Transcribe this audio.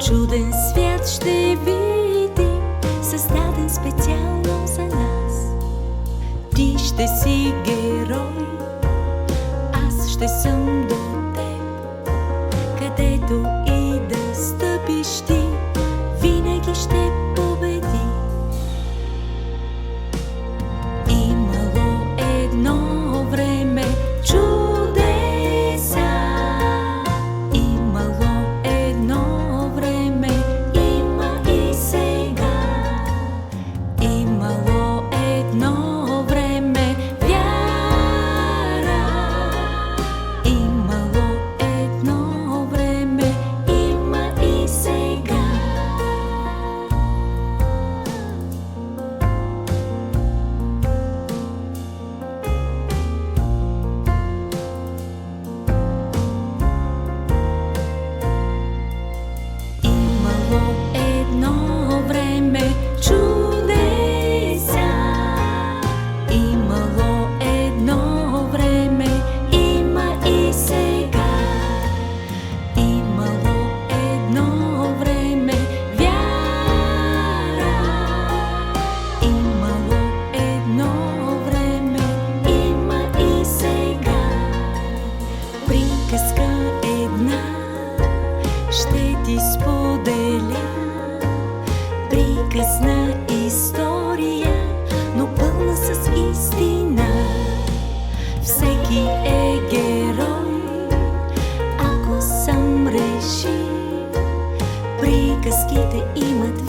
Чуден свят ще видим, създаден специално за нас. Ти ще си герой, аз ще съм до теб. Където и да стъпиш ти, винаги ще победи. Имало едно време чудеса, имало едно време, има и сега. Имало едно време вяра, имало едно време, има и сега. Имало едно време чудеса, имало едно време, има и сега. Имало едно време вяра, имало едно време, има и сега. Приказка една ще ти споделя, приказна история, но пълна с истина. Всеки е герой, ако сам реши. Приказките имат